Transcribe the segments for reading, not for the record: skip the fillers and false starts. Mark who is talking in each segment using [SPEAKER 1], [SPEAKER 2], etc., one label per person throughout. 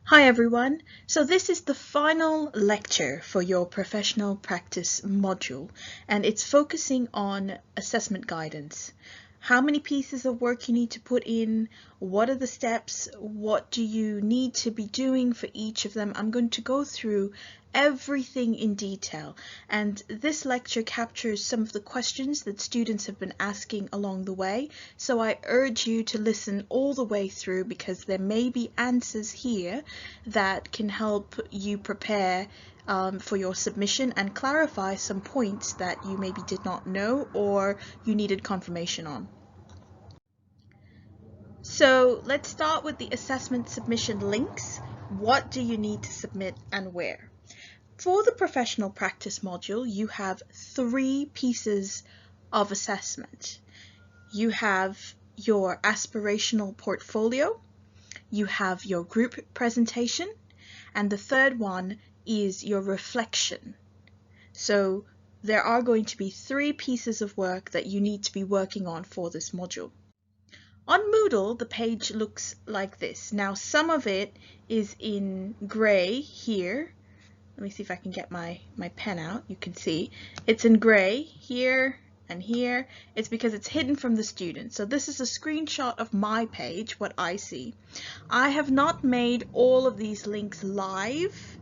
[SPEAKER 1] Hi everyone. So this is the final lecture for your professional practice module, and it's focusing on assessment guidance. How many pieces of work you need to put in, what are the steps, what do you need to be doing for each of them. I'm going to go through everything in detail, and this lecture captures some of the questions that students have been asking along the way, so I urge you to listen all the way through because there may be answers here that can help you prepare for your submission and clarify some points that you maybe did not know or you needed confirmation on. So let's start with the assessment submission links. What do you need to submit and where? For the professional practice module, you have 3 pieces of assessment. You have your aspirational portfolio, you have your group presentation, and the third one is your reflection. So there are going to be 3 pieces of work that you need to be working on for this module. On Moodle, the page looks like this. Now, some of it is in gray here. Let me see if I can get my pen out. You can see it's in gray here and here. It's because it's hidden from the student. So this is a screenshot of my page, what I see. I have not made all of these links live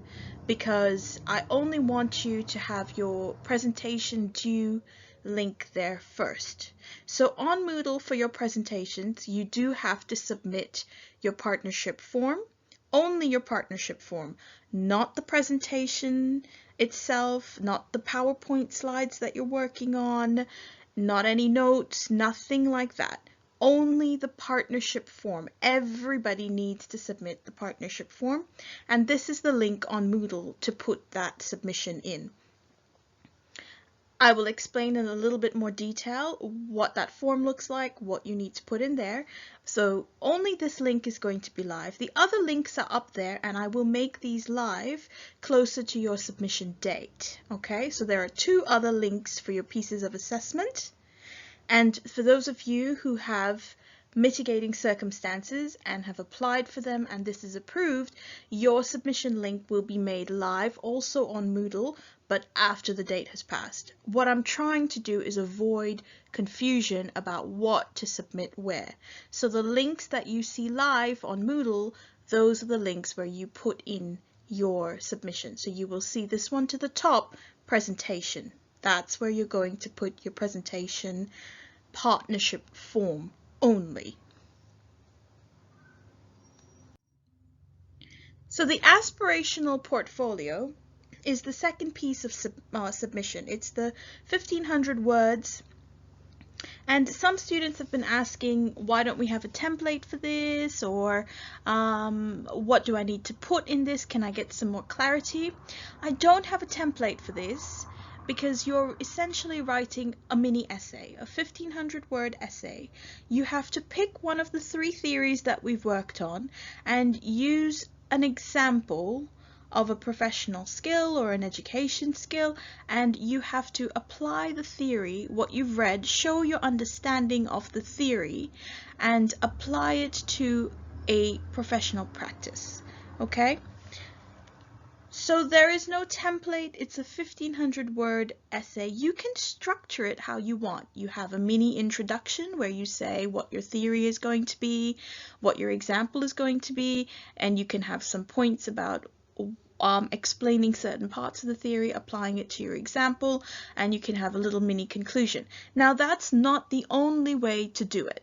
[SPEAKER 1] because I only want you to have your presentation due link there first. So on Moodle, for your presentations, you do have to submit your partnership form, only your partnership form, not the presentation itself, not the PowerPoint slides that you're working on, not any notes, nothing like that. Only the partnership form. Everybody needs to submit the partnership form, and this is the link on Moodle to put that submission in. I will explain in a little bit more detail what that form looks like, what you need to put in there. So only this link is going to be live. The other links are up there, and I will make these live closer to your submission date. Okay, so there are 2 other links for your pieces of assessment. And for those of you who have mitigating circumstances and have applied for them and this is approved, your submission link will be made live also on Moodle, but after the date has passed. What I'm trying to do is avoid confusion about what to submit where. So the links that you see live on Moodle, those are the links where you put in your submission. So you will see this one to the top, presentation. That's where you're going to put your presentation partnership form only. So the aspirational portfolio is the second piece of submission. It's the 1500 words, and some students have been asking, why don't we have a template for this, or what do I need to put in this? Can I get some more clarity? I don't have a template for this because you're essentially writing a mini essay, a 1500-word essay. You have to pick one of the 3 theories that we've worked on and use an example of a professional skill or an education skill, and you have to apply the theory, what you've read, show your understanding of the theory, and apply it to a professional practice. Okay? So there is no template. It's a 1500-word essay. You can structure it how you want. You have a mini introduction where you say what your theory is going to be, what your example is going to be, and you can have some points about explaining certain parts of the theory, applying it to your example, and you can have a little mini conclusion. Now, that's not the only way to do it.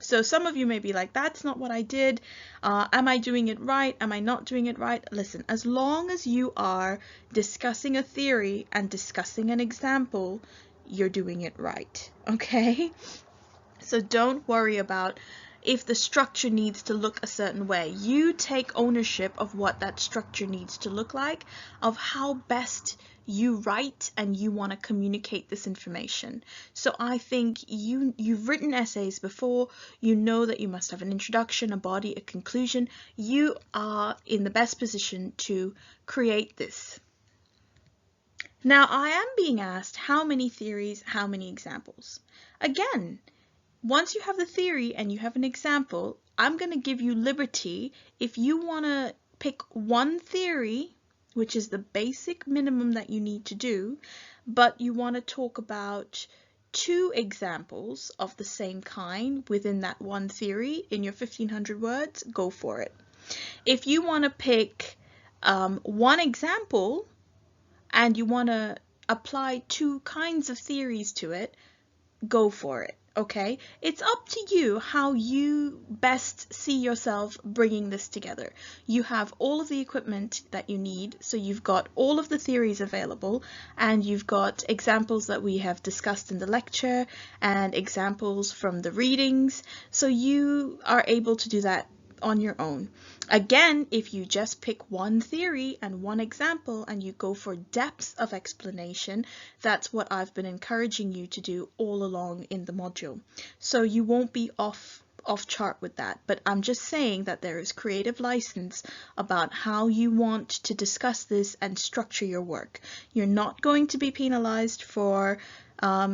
[SPEAKER 1] So some of you may be like, that's not what I did. Am I doing it right? Am I not doing it right? Listen, as long as you are discussing a theory and discussing an example, you're doing it right, okay? So don't worry about if the structure needs to look a certain way. You take ownership of what that structure needs to look like, of how best you write and you want to communicate this information. So I think you've written essays before, you know that you must have an introduction, a body, a conclusion. You are in the best position to create this. Now, I am being asked how many theories, how many examples. Again, once you have the theory and you have an example, I'm going to give you liberty. If you want to pick one theory, which is the basic minimum that you need to do, but you want to talk about 2 examples of the same kind within that one theory in your 1500 words, go for it. If you want to pick one example and you want to apply 2 kinds of theories to it, go for it. Okay, it's up to you how you best see yourself bringing this together. You have all of the equipment that you need, so you've got all of the theories available, and you've got examples that we have discussed in the lecture and examples from the readings, so you are able to do that on your own. Again, if you just pick one theory and one example and you go for depth of explanation, that's what I've been encouraging you to do all along in the module. So you won't be off chart with that, but I'm just saying that there is creative license about how you want to discuss this and structure your work. You're not going to be penalized for how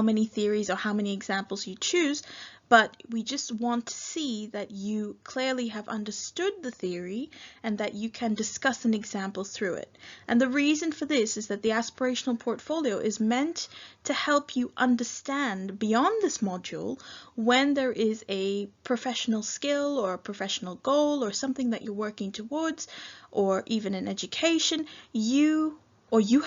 [SPEAKER 1] many theories or how many examples you choose, but we just want to see that you clearly have understood the theory and that you can discuss an example through it. And the reason for this is that the aspirational portfolio is meant to help you understand beyond this module when there is a professional skill or a professional goal or something that you're working towards, or even in education, you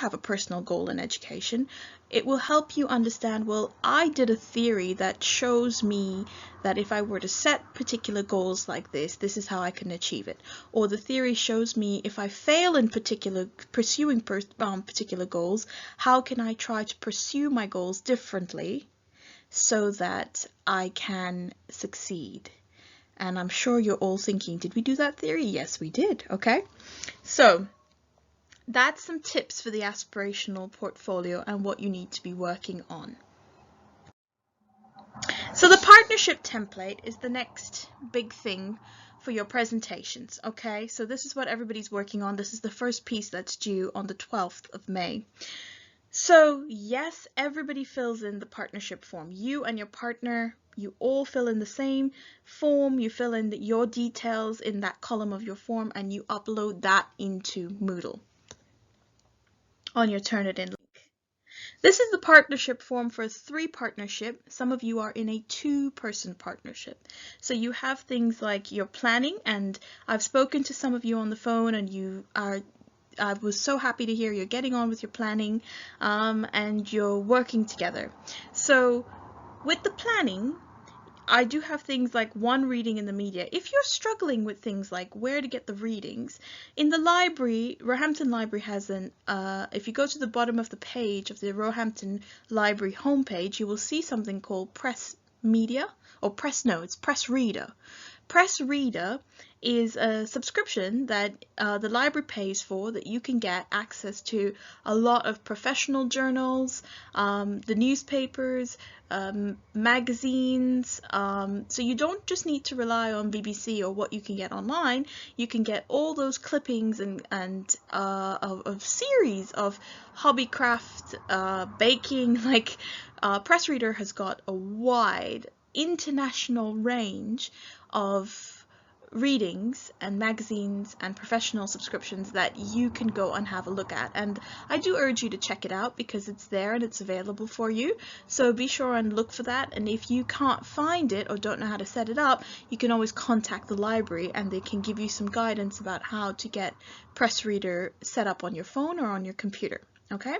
[SPEAKER 1] have a personal goal in education. It will help you understand, well, I did a theory that shows me that if I were to set particular goals like this is how I can achieve it. Or the theory shows me if I fail in pursuing particular goals, how can I try to pursue my goals differently so that I can succeed. And I'm sure you're all thinking, did we do that theory? Yes, we did. Okay, so that's some tips for the aspirational portfolio and what you need to be working on. So the partnership template is the next big thing for your presentations, okay? So this is what everybody's working on. This is the first piece that's due on the 12th of May. So yes, everybody fills in the partnership form. You and your partner, you all fill in the same form. You fill in your details in that column of your form and you upload that into Moodle on your Turnitin link. This is the partnership form for a 3 partnership. Some of you are in a 2-person partnership. So you have things like your planning, and I've spoken to some of you on the phone and I was so happy to hear you're getting on with your planning and you're working together. So with the planning, I do have things like 1 reading in the media. If you're struggling with things like where to get the readings, in the library, Roehampton Library has if you go to the bottom of the page of the Roehampton Library homepage, you will see something called Press Media, or it's Press Reader. Press Reader is a subscription that the library pays for, that you can get access to a lot of professional journals, the newspapers, magazines, so you don't just need to rely on BBC or what you can get online. You can get all those clippings and of series of hobbycraft, baking. Like Press Reader has got a wide international range of readings and magazines and professional subscriptions that you can go and have a look at, and I do urge you to check it out because it's there and it's available for you, so be sure and look for that. And if you can't find it or don't know how to set it up, you can always contact the library and they can give you some guidance about how to get Press Reader set up on your phone or on your computer. Okay,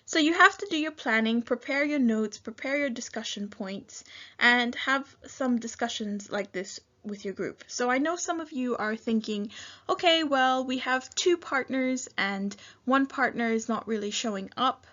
[SPEAKER 1] so you have to do your planning, prepare your notes, prepare your discussion points, and have some discussions like this with your group. So I know some of you are thinking, okay, well, we have 2 partners and 1 partner is not really showing up.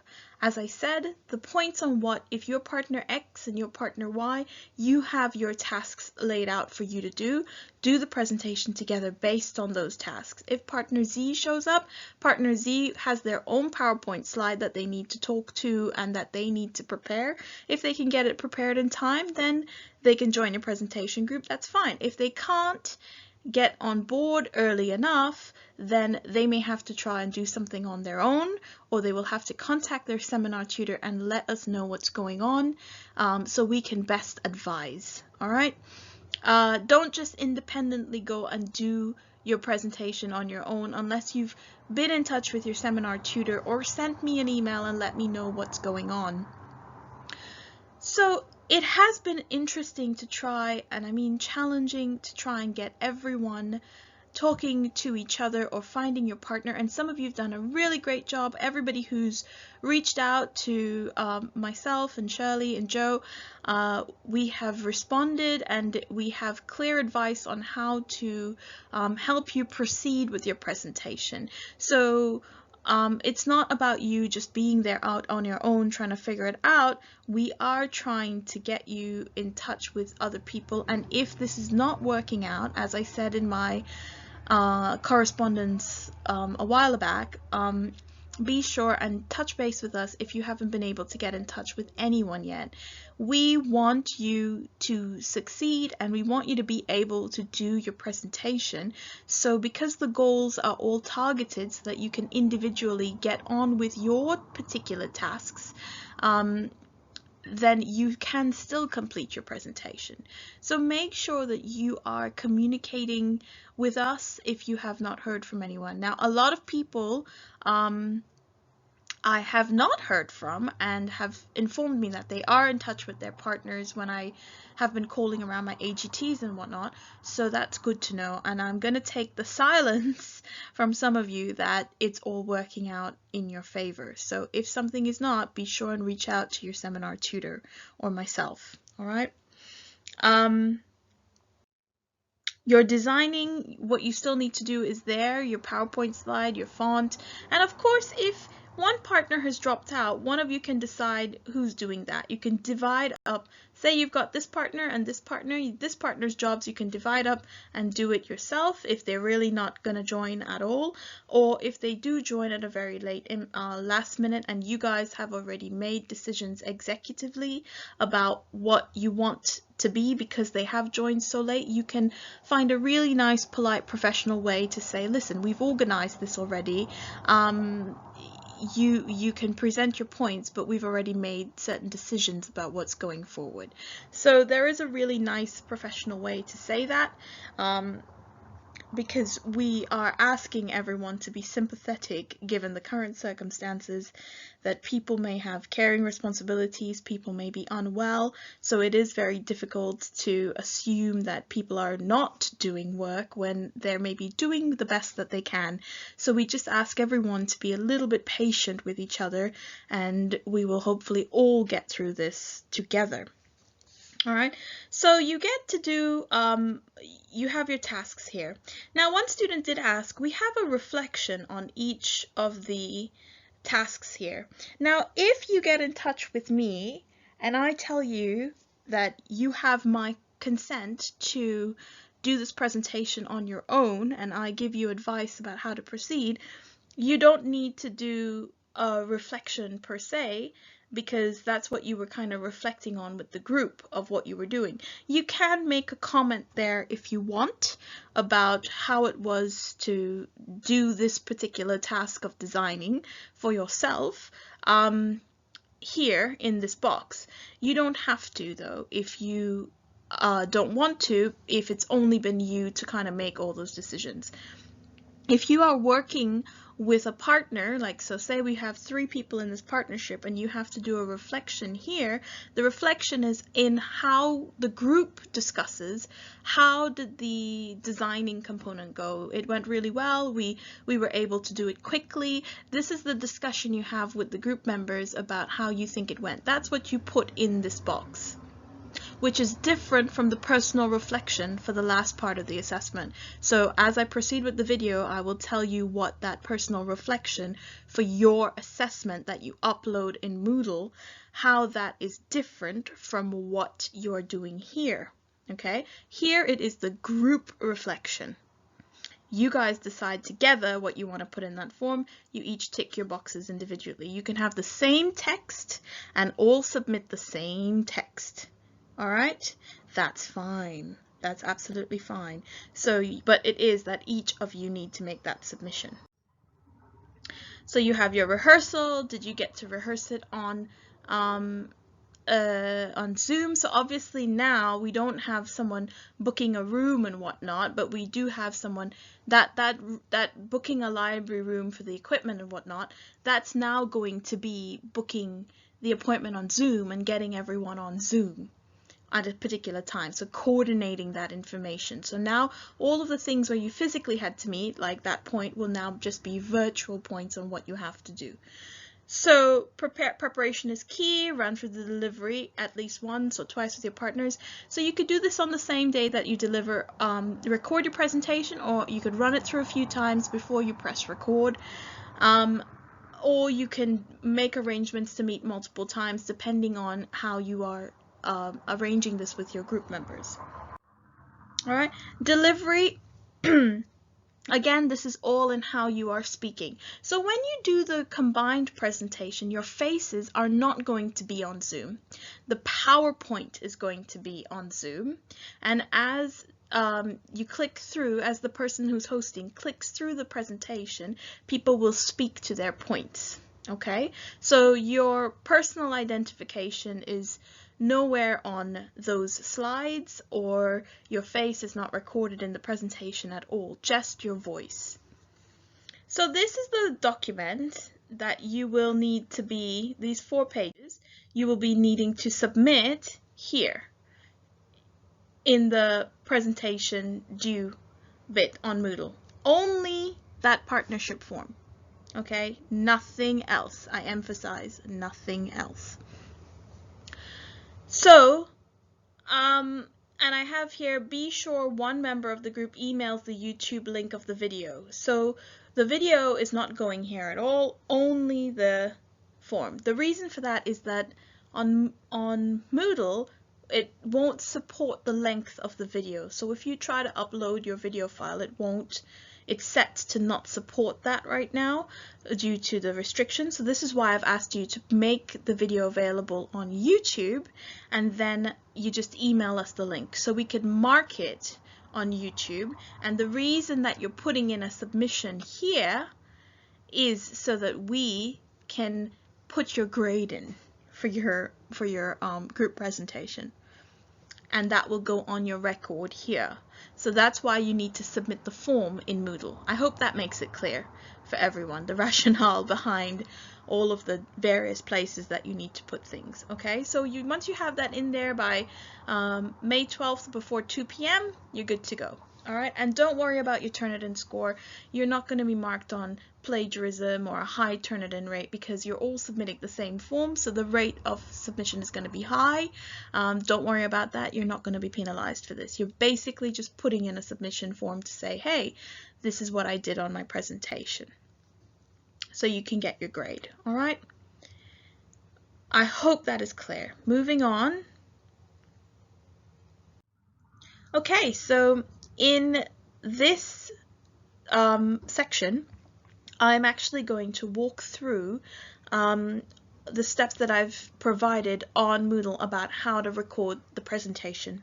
[SPEAKER 1] As I said, the points on what, if you're partner X and your partner Y, you have your tasks laid out for you to do the presentation together based on those tasks. If partner Z shows up, partner Z has their own PowerPoint slide that they need to talk to and that they need to prepare. If they can get it prepared in time, then they can join your presentation group. That's fine. If they can't, get on board early enough, then they may have to try and do something on their own, or they will have to contact their seminar tutor and let us know what's going on, so we can best advise. All right. Don't just independently go and do your presentation on your own unless you've been in touch with your seminar tutor or sent me an email and let me know what's going on. So it has been interesting to try, and I mean challenging, to try and get everyone talking to each other or finding your partner, and some of you have done a really great job. Everybody who's reached out to myself and Shirley and Joe, we have responded and we have clear advice on how to help you proceed with your presentation. So it's not about you just being there out on your own trying to figure it out. We are trying to get you in touch with other people, and if this is not working out, as I said in my correspondence a while back, be sure and touch base with us if you haven't been able to get in touch with anyone yet. We want you to succeed and we want you to be able to do your presentation. So because the goals are all targeted so that you can individually get on with your particular tasks, then you can still complete your presentation. So make sure that you are communicating with us if you have not heard from anyone. Now, a lot of people I have not heard from and have informed me that they are in touch with their partners when I have been calling around my AGTs and whatnot, so that's good to know. And I'm going to take the silence from some of you that it's all working out in your favor. So if something is not, be sure and reach out to your seminar tutor or myself. All right. Your designing, what you still need to do is there, your PowerPoint slide, your font, and of course if one partner has dropped out, one of you can decide who's doing that. You can divide up, say you've got this partner and this partner's jobs you can divide up and do it yourself if they're really not going to join at all, or if they do join at a very late last minute and you guys have already made decisions executively about what you want to be because they have joined so late, you can find a really nice, polite, professional way to say, listen, we've organized this already. You can present your points, but we've already made certain decisions about what's going forward. So there is a really nice professional way to say that, because we are asking everyone to be sympathetic given the current circumstances, that people may have caring responsibilities, people may be unwell, so it is very difficult to assume that people are not doing work when they're maybe doing the best that they can. So we just ask everyone to be a little bit patient with each other, and we will hopefully all get through this together. All right, so you get to do, you have your tasks here. Now, one student did ask, we have a reflection on each of the tasks here. Now, if you get in touch with me and I tell you that you have my consent to do this presentation on your own and I give you advice about how to proceed, you don't need to do a reflection per se, because that's what you were kind of reflecting on with the group of what you were doing. You can make a comment there if you want about how it was to do this particular task of designing for yourself here in this box. You don't have to though if you don't want to, if it's only been you to kind of make all those decisions. If you are working with a partner, like so say we have 3 people in this partnership and you have to do a reflection here, the reflection is in how the group discusses, how did the designing component go? It went really well, we were able to do it quickly. This is the discussion you have with the group members about how you think it went. That's what you put in this box, which is different from the personal reflection for the last part of the assessment. So as I proceed with the video, I will tell you what that personal reflection for your assessment that you upload in Moodle, how that is different from what you're doing here. Okay, here it is the group reflection. You guys decide together what you want to put in that form. You each tick your boxes individually. You can have the same text and all submit the same text. All right, that's fine. That's absolutely fine. So, but it is that each of you need to make that submission. So you have your rehearsal. Did you get to rehearse it on Zoom? So obviously now we don't have someone booking a room and whatnot, but we do have someone that booking a library room for the equipment and whatnot. That's now going to be booking the appointment on Zoom and getting everyone on Zoom at a particular time, so coordinating that information. So now all of the things where you physically had to meet, like that point, will now just be virtual points on what you have to do. So preparation is key. Run through the delivery at least once or twice with your partners. So you could do this on the same day that you deliver, record your presentation, or you could run it through a few times before you press record. Or you can make arrangements to meet multiple times depending on how you are arranging this with your group members. All right, delivery. Again, this is all in how you are speaking. So when you do the combined presentation, your faces are not going to be on Zoom. The PowerPoint is going to be on Zoom. And as you click through, as the person who's hosting clicks through the presentation, people will speak to their points. Okay, so your personal identification is nowhere on those slides, or your face is not recorded in the presentation at all, just your voice. So this is the document that you will need to be, these 4 pages, you will be needing to submit here in the presentation due bit on Moodle. Only that partnership form, okay? Nothing else. I emphasize nothing else. So, and I have here, be sure one member of the group emails the YouTube link of the video. So the video is not going here at all, only the form. The reason for that is that on Moodle, it won't support the length of the video. So if you try to upload your video file, it won't. It's set to not support that right now due to the restrictions. So this is why I've asked you to make the video available on YouTube, and then you just email us the link so we could mark it on YouTube. And the reason that you're putting in a submission here is so that we can put your grade in for your group presentation, and that will go on your record here. So that's why you need to submit the form in Moodle. I hope that makes it clear for everyone, the rationale behind all of the various places that you need to put things. Okay, so once you have that in there by May 12th before 2 p.m., you're good to go. All right, and don't worry about your Turnitin score. You're not going to be marked on plagiarism or a high Turnitin rate because you're all submitting the same form, so the rate of submission is going to be high. Don't worry about that. You're not going to be penalized for this. You're basically just putting in a submission form to say, hey, this is what I did on my presentation. So you can get your grade. All right. I hope that is clear. Moving on. Okay, so in this section, I'm actually going to walk through the steps that I've provided on Moodle about how to record the presentation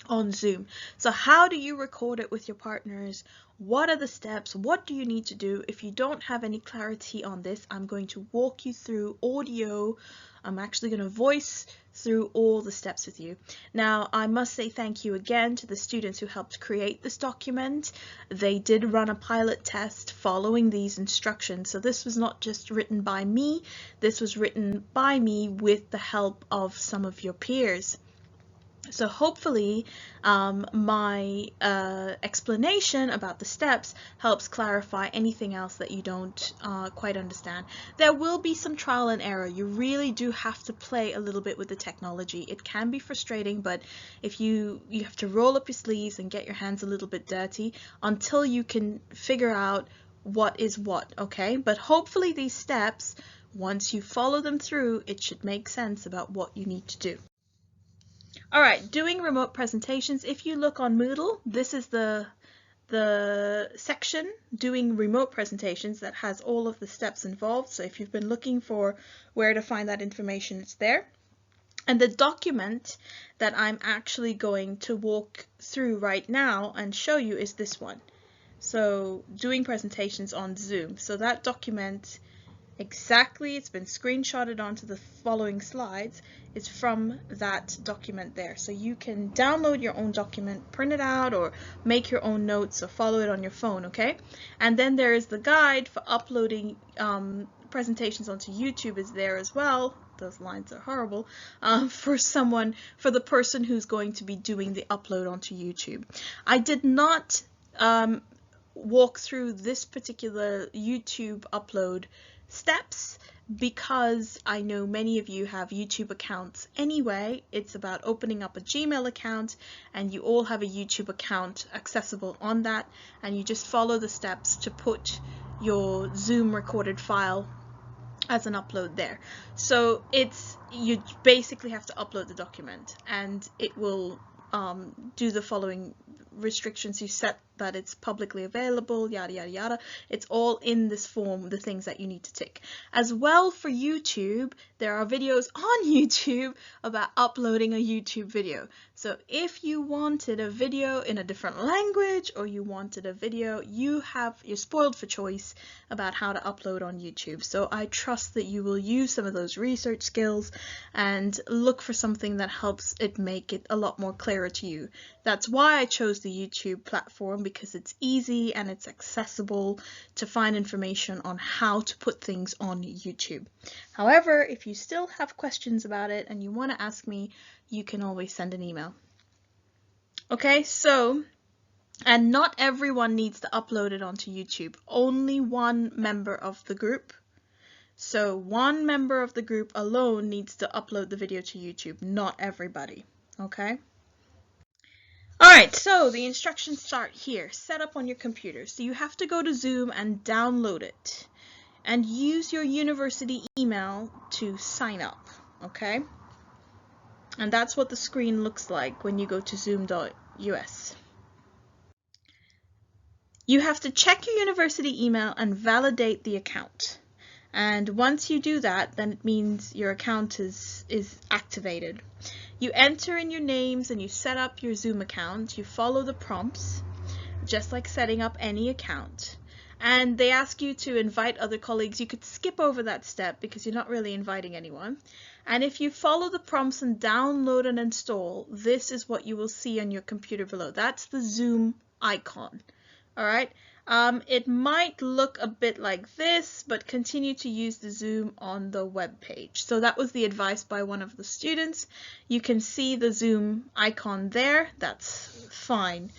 [SPEAKER 1] on Zoom. So how do you record it with your partners? What are the steps? What do you need to do? If you don't have any clarity on this, I'm going to walk you through audio. I'm actually going to voice through all the steps with you. Now, I must say thank you again to the students who helped create this document. They did run a pilot test following these instructions. So this was not just written by me. This was written by me with the help of some of your peers. So hopefully my explanation about the steps helps clarify anything else that you don't quite understand. There will be some trial and error. You really do have to play a little bit with the technology. It can be frustrating, but if you have to roll up your sleeves and get your hands a little bit dirty until you can figure out what is what, okay? But hopefully these steps, once you follow them through, it should make sense about what you need to do. All right, doing remote presentations. If you look on Moodle, this is the section doing remote presentations that has all of the steps involved. So if you've been looking for where to find that information, it's there. And the document that I'm actually going to walk through right now and show you is this one. So doing presentations on Zoom. So that document exactly, it's been screenshotted onto the following slides, is from that document there. So you can download your own document, print it out, or make your own notes or follow it on your phone, okay? And then there is the guide for uploading presentations onto YouTube is there as well. Those lines are horrible, for the person who's going to be doing the upload onto YouTube. I did not walk through this particular YouTube upload steps because I know many of you have YouTube accounts anyway. It's about opening up a Gmail account, and you all have a YouTube account accessible on that, and you just follow the steps to put your Zoom recorded file as an upload there. So you basically have to upload the document, and it will do the following restrictions. You set that it's publicly available, yada yada yada. It's all in this form, the things that you need to tick. As well, for YouTube, there are videos on YouTube about uploading a YouTube video. So if you wanted a video in a different language, or you wanted a video, you're spoiled for choice about how to upload on YouTube. So I trust that you will use some of those research skills and look for something that helps it make it a lot more clearer to you. That's why I chose the YouTube platform, because it's easy and it's accessible to find information on how to put things on YouTube. However, if you still have questions about it and you want to ask me, you can always send an email. Okay, so, and not everyone needs to upload it onto YouTube. Only one member of the group. So one member of the group alone needs to upload the video to YouTube, not everybody. Okay? Alright, so the instructions start here. Set up on your computer. So you have to go to Zoom and download it. And use your university email to sign up. Okay? And that's what the screen looks like when you go to zoom.us. You have to check your university email and validate the account. And once you do that, then it means your account is activated. You enter in your names and you set up your Zoom account. You follow the prompts, just like setting up any account. And they ask you to invite other colleagues. You could skip over that step because you're not really inviting anyone. And if you follow the prompts and download and install, this is what you will see on your computer below. That's the Zoom icon. All right. It might look a bit like this, but continue to use the Zoom on the web page. So that was the advice by one of the students. You can see the Zoom icon there. That's fine.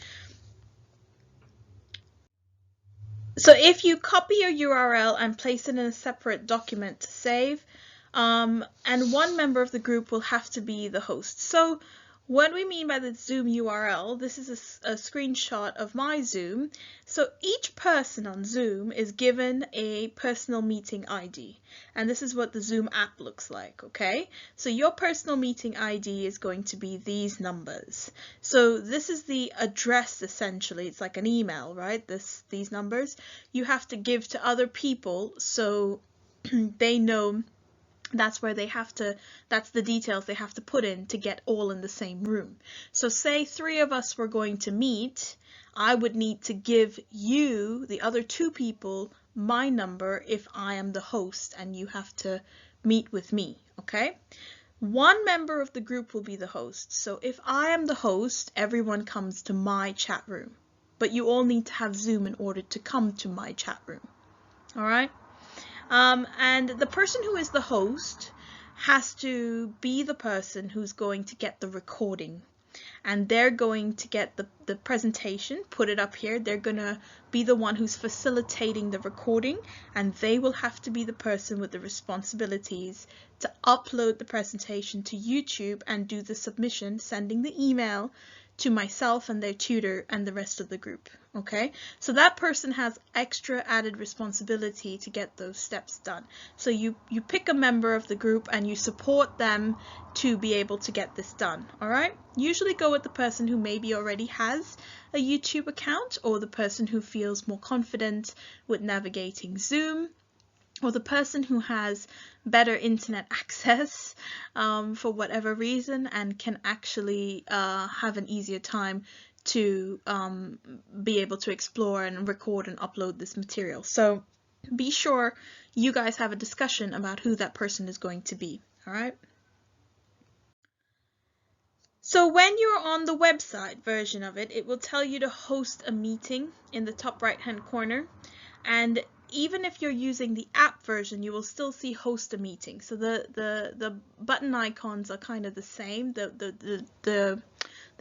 [SPEAKER 1] So if you copy your URL and place it in a separate document to save, and one member of the group will have to be the host. So what we mean by the Zoom URL, this is a screenshot of my Zoom. So each person on Zoom is given a personal meeting ID. And this is what the Zoom app looks like, okay? So your personal meeting ID is going to be these numbers. So this is the address, essentially. It's like an email, right? These numbers you have to give to other people so they know that's where they have to, that's the details they have to put in to get all in the same room. So say 3 of us were going to meet, I would need to give you, the other 2 people, my number if I am the host and you have to meet with me, okay? One member of the group will be the host. So if I am the host, everyone comes to my chat room. But you all need to have Zoom in order to come to my chat room, all right? And the person who is the host has to be the person who's going to get the recording, and they're going to get the presentation, put it up here. They're going to be the one who's facilitating the recording, and they will have to be the person with the responsibilities to upload the presentation to YouTube and do the submission, sending the email to myself and their tutor and the rest of the group. Okay, so that person has extra added responsibility to get those steps done. So you pick a member of the group and you support them to be able to get this done. All right, usually go with the person who maybe already has a YouTube account, or the person who feels more confident with navigating Zoom. or the person who has better internet access for whatever reason and can actually have an easier time to be able to explore and record and upload this material. So be sure you guys have a discussion about who that person is going to be, all right? So when you're on the website version of it, it will tell you to host a meeting in the top right hand corner. And even if you're using the app version, you will still see host a meeting. So the button icons are kind of the same, the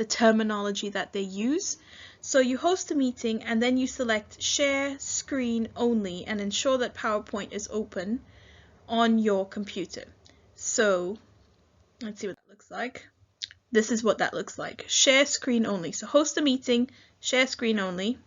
[SPEAKER 1] terminology that they use. So you host a meeting and then you select share screen only and ensure that PowerPoint is open on your computer. So let's see what that looks like. This is what that looks like. Share screen only. So host a meeting, share screen only,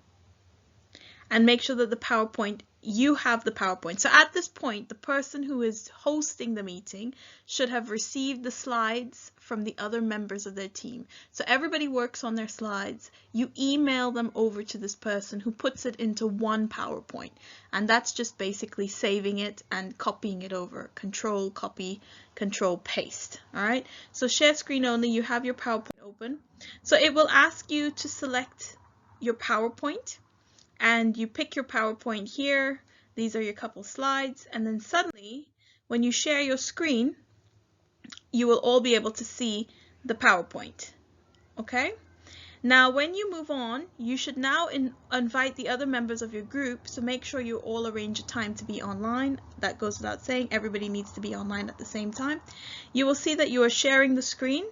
[SPEAKER 1] and make sure that the PowerPoint, you have the PowerPoint. So at this point, the person who is hosting the meeting should have received the slides from the other members of their team. So everybody works on their slides. You email them over to this person who puts it into one PowerPoint. And that's just basically saving it and copying it over. Control, copy, control, paste. All right. So share screen only, you have your PowerPoint open. So it will ask you to select your PowerPoint. And you pick your PowerPoint here. These are your couple slides. And then suddenly, when you share your screen, you will all be able to see the PowerPoint. Okay? Now, when you move on, you should now invite the other members of your group. So make sure you all arrange a time to be online. That goes without saying. Everybody needs to be online at the same time. You will see that you are sharing the screen.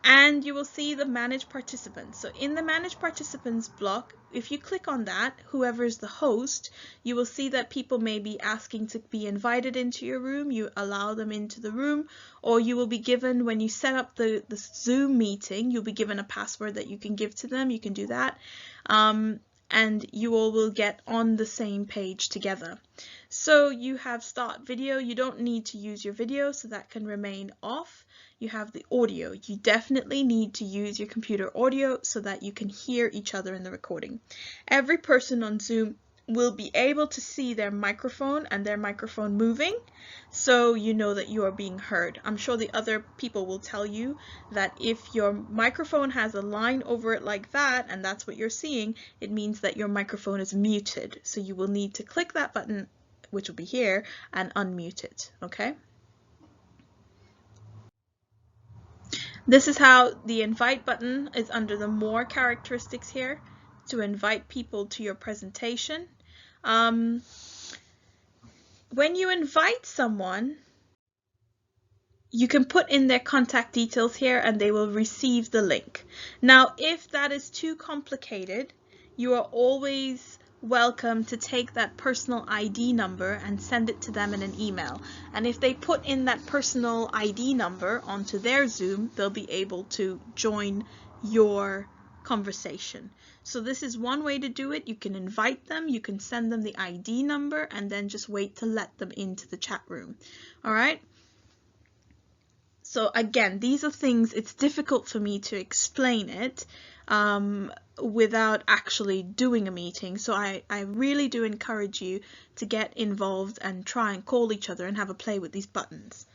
[SPEAKER 1] And you will see the Manage Participants. So in the Manage Participants block, if you click on that, whoever is the host, you will see that people may be asking to be invited into your room. You allow them into the room, or you will be given, when you set up the Zoom meeting, you'll be given a password that you can give to them. You can do that. And you all will get on the same page together. So you have start video. You don't need to use your video, so that can remain off. You have the audio. You definitely need to use your computer audio so that you can hear each other in the recording. Every person on Zoom will be able to see their microphone and their microphone moving, so you know that you are being heard. I'm sure the other people will tell you that if your microphone has a line over it like that, and that's what you're seeing, it means that your microphone is muted. So you will need to click that button, which will be here, and unmute it, okay? This is how the invite button is under the more characteristics here to invite people to your presentation. When you invite someone, you can put in their contact details here and they will receive the link. Now, if that is too complicated, you are always welcome to take that personal ID number and send it to them in an email. And if they put in that personal ID number onto their Zoom, they'll be able to join your conversation. So this is one way to do it. You can invite them, you can send them the ID number, and then just wait to let them into the chat room. All right. So again, these are things, it's difficult for me to explain it without actually doing a meeting. So I really do encourage you to get involved and try and call each other and have a play with these buttons.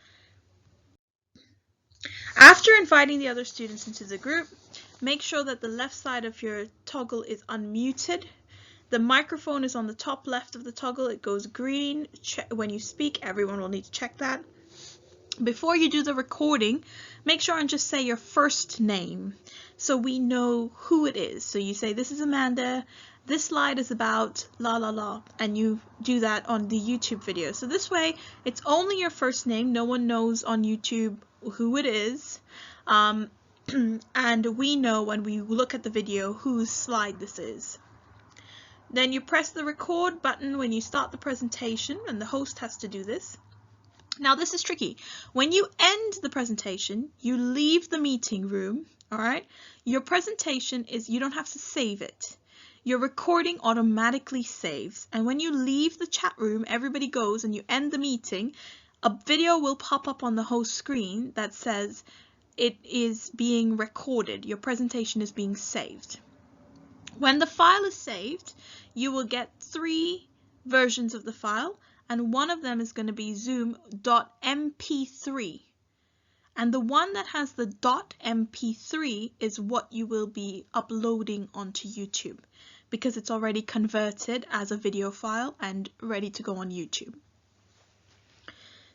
[SPEAKER 1] After inviting the other students into the group, make sure that the left side of your toggle is unmuted. The microphone is on the top left of the toggle. It goes green. When you speak, everyone will need to check that. Before you do the recording, make sure and just say your first name so we know who it is. So you say, this is Amanda, this slide is about la la la, and you do that on the YouTube video. So this way, it's only your first name. No one knows on YouTube who it is. And we know when we look at the video whose slide this is. Then you press the record button when you start the presentation, and the host has to do this. Now this is tricky. When you end the presentation, you leave the meeting room, all right? Your presentation is, you don't have to save it. Your recording automatically saves. And when you leave the chat room, everybody goes and you end the meeting, a video will pop up on the host screen that says it is being recorded. Your presentation is being saved. When the file is saved, you will get 3 versions of the file. and one of them is going to be zoom.mp3. And the one that has the .mp3 is what you will be uploading onto YouTube, because it's already converted as a video file and ready to go on YouTube.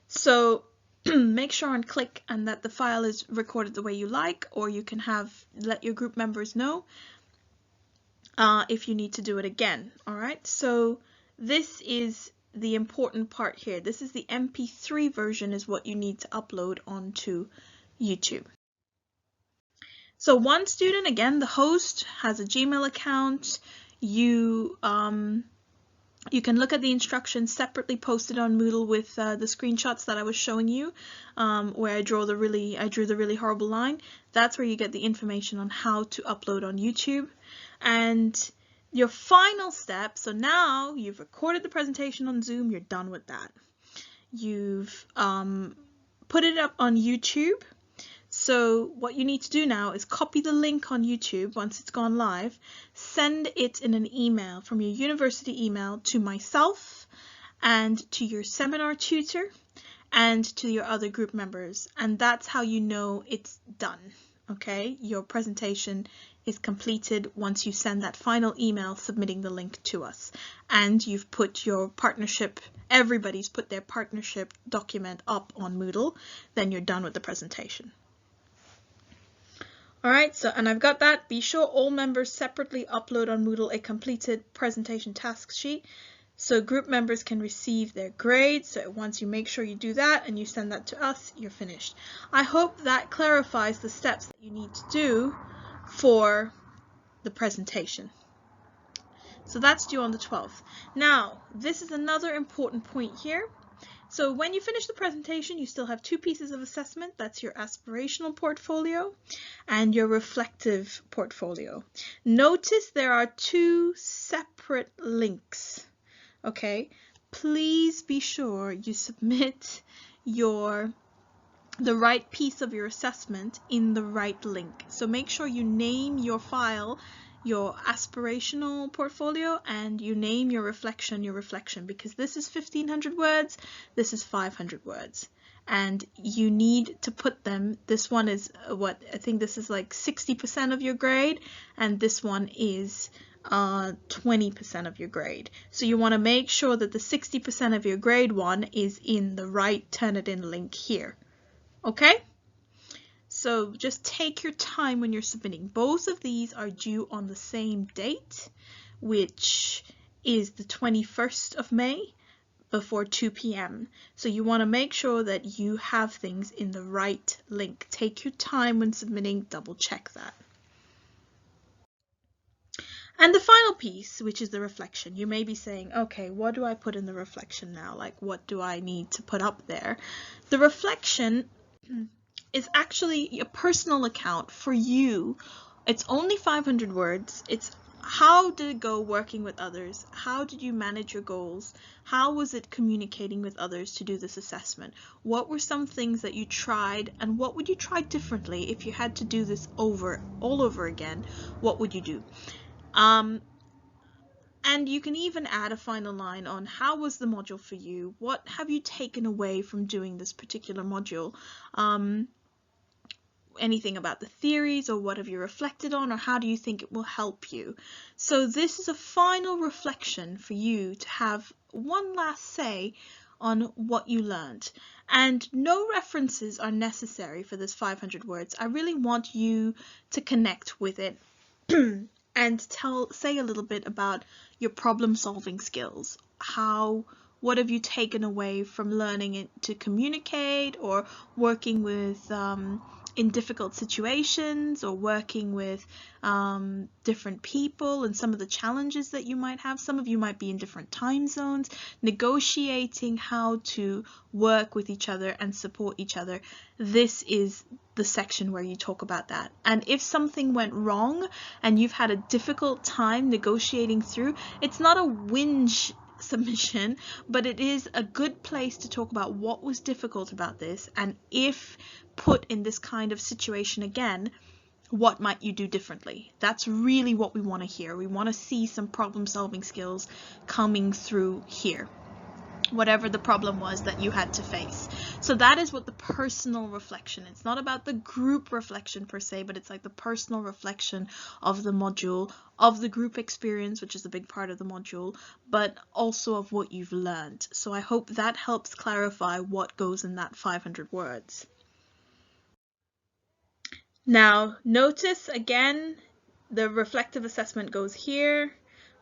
[SPEAKER 1] So make sure and click and that the file is recorded the way you like, or you can let your group members know if you need to do it again. All right, so this is the important part here. This is the MP3 version, is what you need to upload onto YouTube. So one student, again, the host, has a Gmail account. You can look at the instructions separately posted on Moodle with the screenshots that I was showing you, where I drew the really horrible line. That's where you get the information on how to upload on YouTube. And your final step, so now you've recorded the presentation on Zoom, you're done with that. You've put it up on YouTube. So what you need to do now is copy the link on YouTube once it's gone live, send it in an email from your university email to myself and to your seminar tutor and to your other group members. And that's how you know it's done. Okay, your presentation is completed once you send that final email submitting the link to us. And you've put your partnership, everybody's put their partnership document up on Moodle, then you're done with the presentation. All right, so, and I've got that. Be sure all members separately upload on Moodle a completed presentation task sheet so group members can receive their grades. So once you make sure you do that and you send that to us, you're finished. I hope that clarifies the steps that you need to do for the presentation. So that's due on the 12th. Now, this is another important point here. So when you finish the presentation, you still have two pieces of assessment. That's your aspirational portfolio and your reflective portfolio. Notice there are two separate links. Okay, please be sure you submit the right piece of your assessment in the right link. So make sure you name your file your aspirational portfolio and you name your reflection, because this is 1500 words, this is 500 words. And you need to put them, this one is what, I think this is like 60% of your grade, and this one is 20% of your grade. So you want to make sure that the 60% of your grade one is in the right Turnitin link here. Okay? So just take your time when you're submitting. Both of these are due on the same date, which is the 21st of May before 2 p.m. So you want to make sure that you have things in the right link. Take your time when submitting, double check that. And the final piece, which is the reflection. You may be saying, okay, what do I put in the reflection now? Like, what do I need to put up there? The reflection is actually a personal account for you. It's only 500 words. It's how did it go working with others? How did you manage your goals? How was it communicating with others to do this assessment? What were some things that you tried, and what would you try differently if you had to do this all over again? What would you do? And you can even add a final line on how was the module for you? What have you taken away from doing this particular module? Anything about the theories, or what have you reflected on, or how do you think it will help you? So this is a final reflection for you to have one last say on what you learned. And no references are necessary for this 500 words. I really want you to connect with it and say a little bit about your problem-solving skills. What have you taken away from learning it to communicate, or working with in difficult situations, or working with different people and some of the challenges that you might have. Some of you might be in different time zones, negotiating how to work with each other and support each other. This is the section where you talk about that. And if something went wrong and you've had a difficult time negotiating through, it's not a whinge submission, but it is a good place to talk about what was difficult about this, and if put in this kind of situation again, what might you do differently? That's really what we want to hear. We want to see some problem-solving skills coming through here. whatever the problem was that you had to face. So that is what the personal reflection, it's not about the group reflection per se, but it's like the personal reflection of the module, of the group experience, which is a big part of the module, but also of what you've learned. So I hope that helps clarify what goes in that 500 words. Now notice again, the reflective assessment goes here.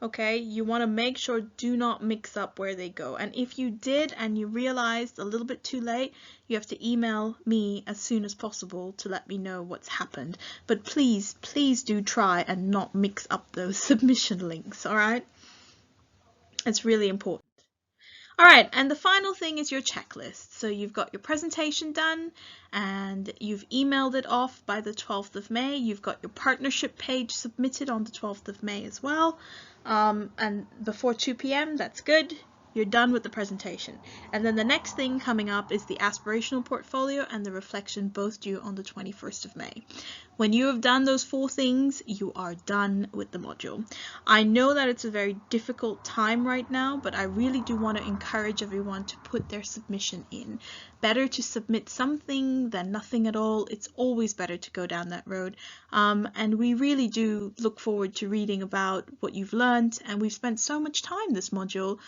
[SPEAKER 1] Okay, you want to make sure do not mix up where they go. And if you did and you realized a little bit too late, you have to email me as soon as possible to let me know what's happened. But please, please do try and not mix up those submission links, all right? It's really important. All right, and the final thing is your checklist. So you've got your presentation done and you've emailed it off by the 12th of May. You've got your partnership page submitted on the 12th of May as well. And before 2 p.m, that's good. You're done with the presentation. And then the next thing coming up is the aspirational portfolio and the reflection, both due on the 21st of May. When you have done those 4 things, you are done with the module. I know that it's a very difficult time right now, but I really do want to encourage everyone to put their submission in. Better to submit something than nothing at all. It's always better to go down that road. And we really do look forward to reading about what you've learned. And we've spent so much time this module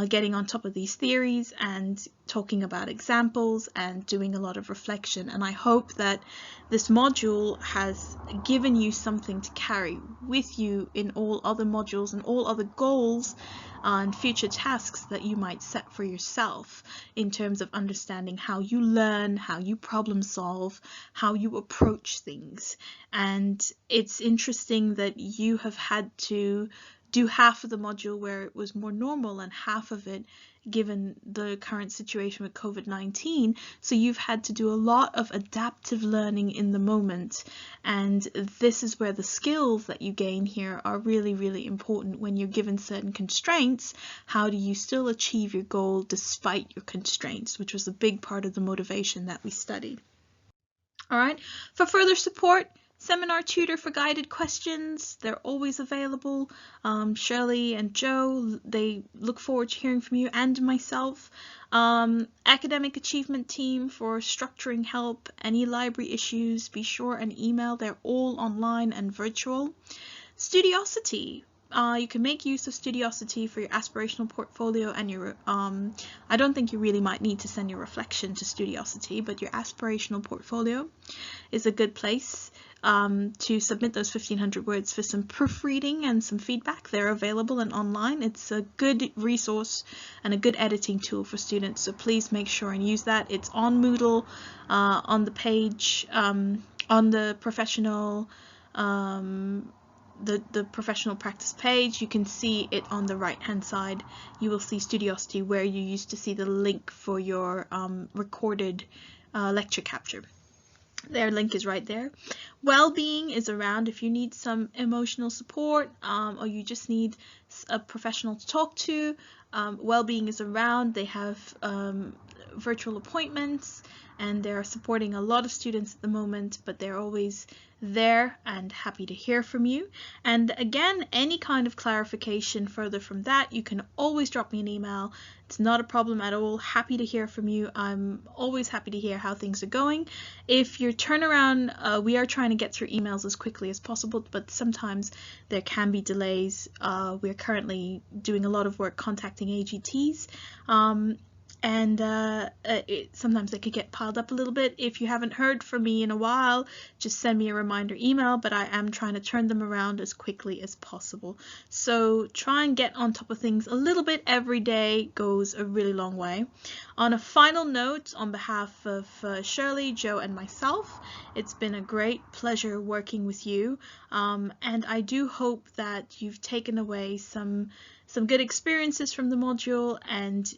[SPEAKER 1] getting on top of these theories and talking about examples and doing a lot of reflection. And I hope that this module has given you something to carry with you in all other modules and all other goals and future tasks that you might set for yourself in terms of understanding how you learn, how you problem solve, how you approach things. And it's interesting that you have had to do half of the module where it was more normal and half of it given the current situation with COVID-19. So you've had to do a lot of adaptive learning in the moment. And this is where the skills that you gain here are really, really important when you're given certain constraints. How do you still achieve your goal despite your constraints, which was a big part of the motivation that we studied. All right, for further support, Seminar Tutor for guided questions, they're always available. Shirley and Joe, they look forward to hearing from you and myself. Academic Achievement Team for structuring help, any library issues, be sure and email. They're all online and virtual. Studiosity. You can make use of Studiosity for your aspirational portfolio and your, I don't think you really might need to send your reflection to Studiosity, but your aspirational portfolio is a good place to submit those 1500 words for some proofreading and some feedback. They're available and online. It's a good resource and a good editing tool for students, so please make sure and use that. It's on Moodle, on the page, on the professional the professional practice page. You can see it on the right hand side. You will see Studiosity where you used to see the link for your recorded lecture capture. Their link is right there. Wellbeing is around if you need some emotional support or you just need a professional to talk to. Wellbeing is around. They have virtual appointments and they're supporting a lot of students at the moment, but they're always there and happy to hear from you. And again, any kind of clarification further from that, you can always drop me an email. It's not a problem at all. Happy to hear from you. I'm always happy to hear how things are going. If your turnaround, we are trying to get through emails as quickly as possible, but sometimes there can be delays. We're currently doing a lot of work contacting AGTs. And sometimes they could get piled up a little bit. If you haven't heard from me in a while, just send me a reminder email, but I am trying to turn them around as quickly as possible. So try and get on top of things a little bit every day goes a really long way. On a final note, on behalf of Shirley, Joe, and myself, it's been a great pleasure working with you. And I do hope that you've taken away some good experiences from the module, and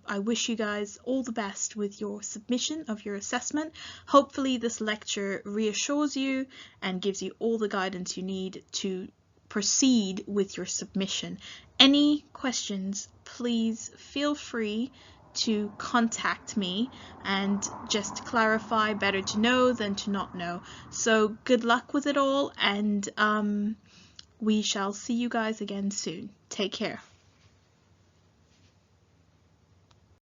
[SPEAKER 1] I wish you guys all the best with your submission of your assessment. Hopefully this lecture reassures you and gives you all the guidance you need to proceed with your submission. Any questions, please feel free to contact me and just clarify. Better to know than to not know. So good luck with it all, and we shall see you guys again soon. Take care.